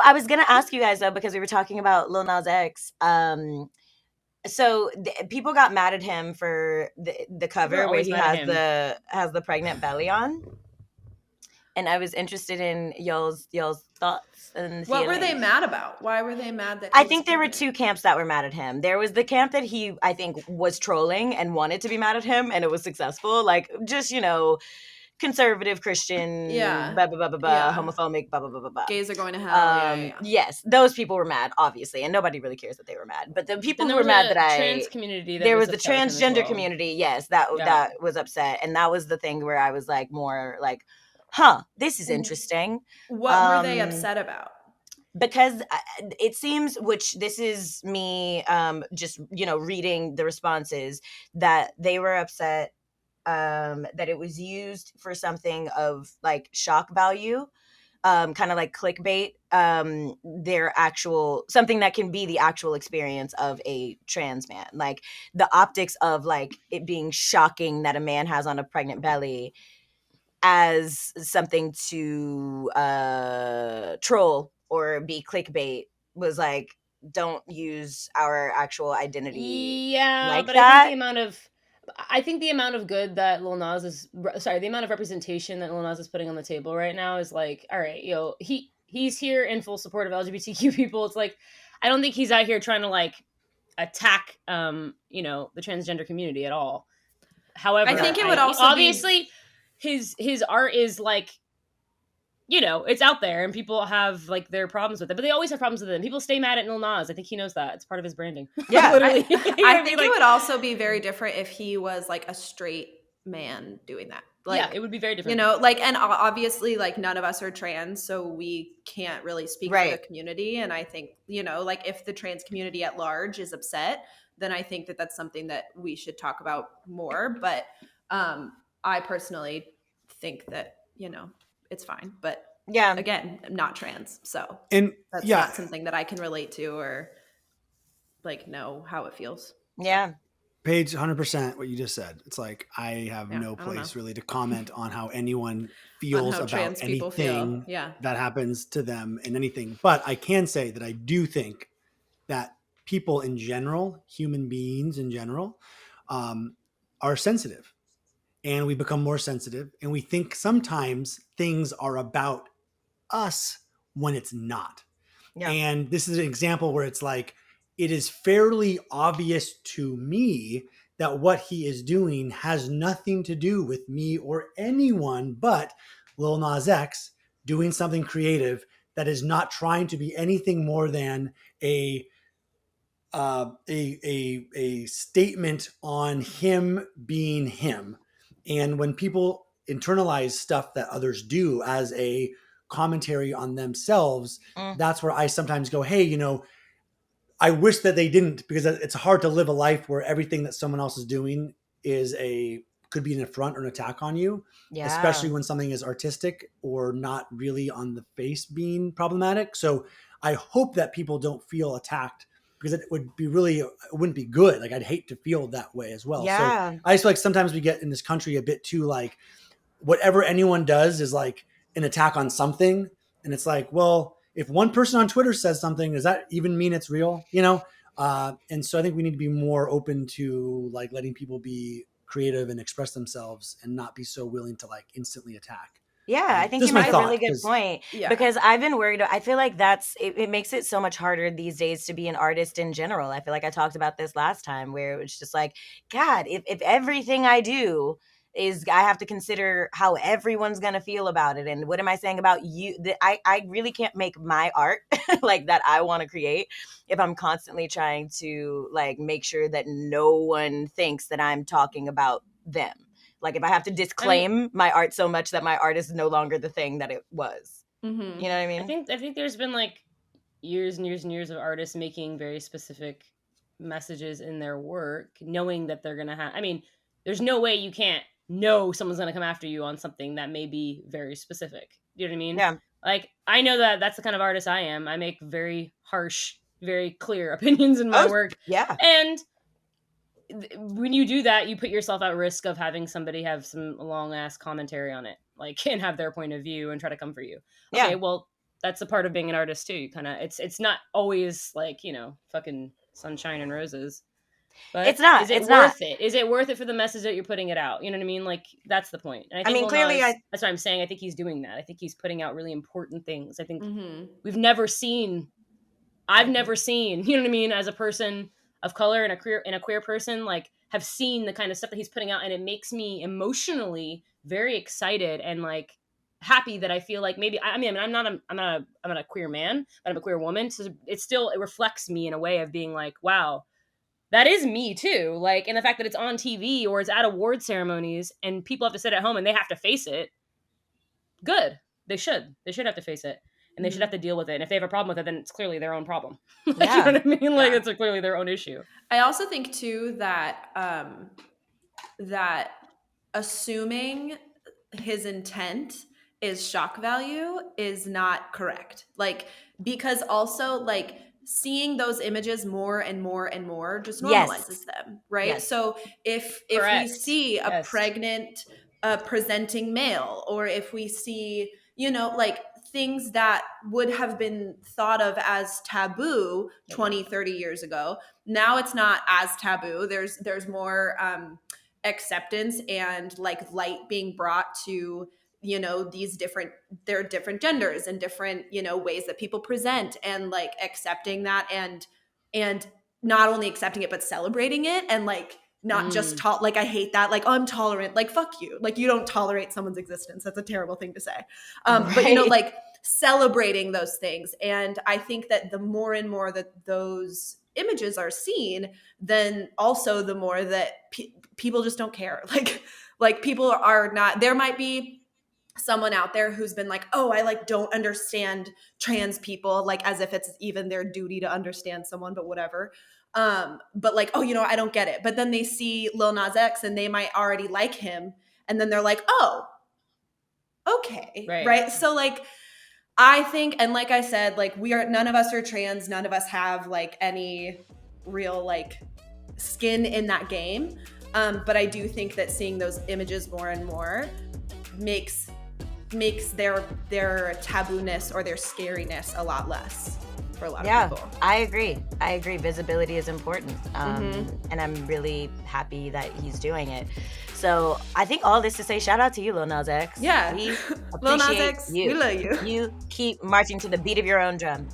I was gonna ask you guys though, because we were talking about Lil Nas X. So people got mad at him for the People are cover where always he mad at has him. the pregnant belly on, and I was interested in y'all's thoughts and What were they feelings. mad about? Why were they mad that I he was think there were pregnant? two camps that were mad at him. There was the camp that he, I think, was trolling and wanted to be mad at him, and it was successful. Like, just, conservative Christian, Yeah. blah, blah, blah, blah, blah, Yeah. homophobic, blah, blah, blah, blah, blah. Gays are going to hell. Yeah. Yes, those people were mad, obviously, and nobody really cares that they were mad. But the people Then who there were was mad a trans community that there was was the upset with him as transgender well. community, yes, that Yeah. was upset, and that was the thing where I was like, more like, huh, this is interesting. What were they upset about? Because it seems, which this is me just reading the responses, that they were upset that it was used for something of like shock value, kind of like clickbait, their actual something that can be the actual experience of a trans man, like the optics of like it being shocking that a man has on a pregnant belly as something to troll or be clickbait was like, don't use our actual identity Yeah, like but that. I think the amount of good that Lil Nas the amount of representation that Lil Nas is putting on the table right now is like, all right, he's here in full support of LGBTQ people. It's like, I don't think he's out here trying to like attack, the transgender community at all. However, I think it would also obviously his art is like, it's out there and people have like their problems with it, but they always have problems with it. And people stay mad at Lil Nas. I think he knows that. It's part of his branding. Yeah. Literally. I think it would also be very different if he was like a straight man doing that. Like, yeah, it would be very different. And obviously like none of us are trans, so we can't really speak for the community. And I think, like if the trans community at large is upset, then I think that that's something that we should talk about more. But I personally think that, it's fine. But Yeah. again, I'm not trans, so that's not something that I can relate to or like know how it feels. Yeah. Paige, 100% what you just said. It's like I have no place really to comment on how anyone feels about anything that happens to them and anything. But I can say that I do think that people in general, human beings in general, are sensitive. And we become more sensitive. And we think sometimes things are about us when it's not. Yeah. And this is an example where it's like, it is fairly obvious to me that what he is doing has nothing to do with me or anyone but Lil Nas X doing something creative that is not trying to be anything more than a statement on him being him. And when people internalize stuff that others do as a commentary on themselves, that's where I sometimes go, hey, I wish that they didn't, because it's hard to live a life where everything that someone else is doing could be an affront or an attack on you, especially when something is artistic or not really on the face being problematic. So I hope that people don't feel attacked, because it wouldn't be good. Like, I'd hate to feel that way as well. Yeah. So I just feel like sometimes we get in this country a bit too, like, whatever anyone does is like an attack on something. And it's like, well, if one person on Twitter says something, does that even mean it's real? And so I think we need to be more open to like letting people be creative and express themselves and not be so willing to like instantly attack. Yeah, I think you make a really good point, because I've been worried. I feel like it makes it so much harder these days to be an artist in general. I feel like I talked about this last time, where it was just like, God, if everything I do is, I have to consider how everyone's going to feel about it. And what am I saying about you? I really can't make my art like that I want to create if I'm constantly trying to like make sure that no one thinks that I'm talking about them. Like, if I have to disclaim my art so much that my art is no longer the thing that it was. Mm-hmm. You know what I mean? I think there's been like years and years and years of artists making very specific messages in their work, knowing that they're going to have, there's no way you can't know someone's going to come after you on something that may be very specific. You know what I mean? Yeah. Like, I know that that's the kind of artist I am. I make very harsh, very clear opinions in my work. Yeah. And when you do that, you put yourself at risk of having somebody have some long ass commentary on it, like, and have their point of view and try to come for you. Okay, well, that's a part of being an artist too. You kind of, it's not always like, you know, fucking sunshine and roses. But it's not. Is it it's worth not. it? Is it worth it for the message that you're putting it out? You know what I mean? Like, that's the point. And I I think mean, Lil clearly, Nas, that's what I'm saying. I think he's doing that. I think he's putting out really important things. I think Mm-hmm. we've never seen. I've never seen. You know what I mean? As a person of color and a queer person, like, have seen the kind of stuff that he's putting out, and it makes me emotionally very excited and like happy that I feel like maybe I mean I'm not a queer man, but I'm a queer woman. So it reflects me in a way of being like, wow, that is me too. Like, and the fact that it's on TV or it's at award ceremonies and people have to sit at home and they have to face it. Good. They should have to face it. And they should have to deal with it. And if they have a problem with it, then it's clearly their own problem. Like, Yeah. you know what I mean? Like, it's clearly their own issue. I also think too that that assuming his intent is shock value is not correct. Like, because also like seeing those images more and more and more just normalizes them, right? Yes. So if Correct. we see a pregnant presenting male, or if we see, you know, like things that would have been thought of as taboo 20, 30 years ago, now it's not as taboo. There's more acceptance and like light being brought to, you know, there are different genders and different, you know, ways that people present, and like accepting that and not only accepting it but celebrating it, and like not just like I hate that, like, oh, I'm tolerant, like fuck you, like you don't tolerate someone's existence, that's a terrible thing to say. But you know, like celebrating those things. And I think that the more and more that those images are seen, then also the more that people just don't care. Like people are not, there might be someone out there who's been like, oh, I like don't understand trans people, like as if it's even their duty to understand someone, but whatever. But like, oh, you know, I don't get it. But then they see Lil Nas X and they might already like him. And then they're like, oh, okay. Right. So like, I think, and like I said, like none of us are trans. None of us have like any real like skin in that game. But I do think that seeing those images more and more makes their tabooness or their scariness a lot less for a lot of people. I agree. Visibility is important. And I'm really happy that he's doing it. So I think all this to say, shout out to you, Lil Nas X. Yeah. We Lil Nas appreciate X, you. we love you. You keep marching to the beat of your own drum.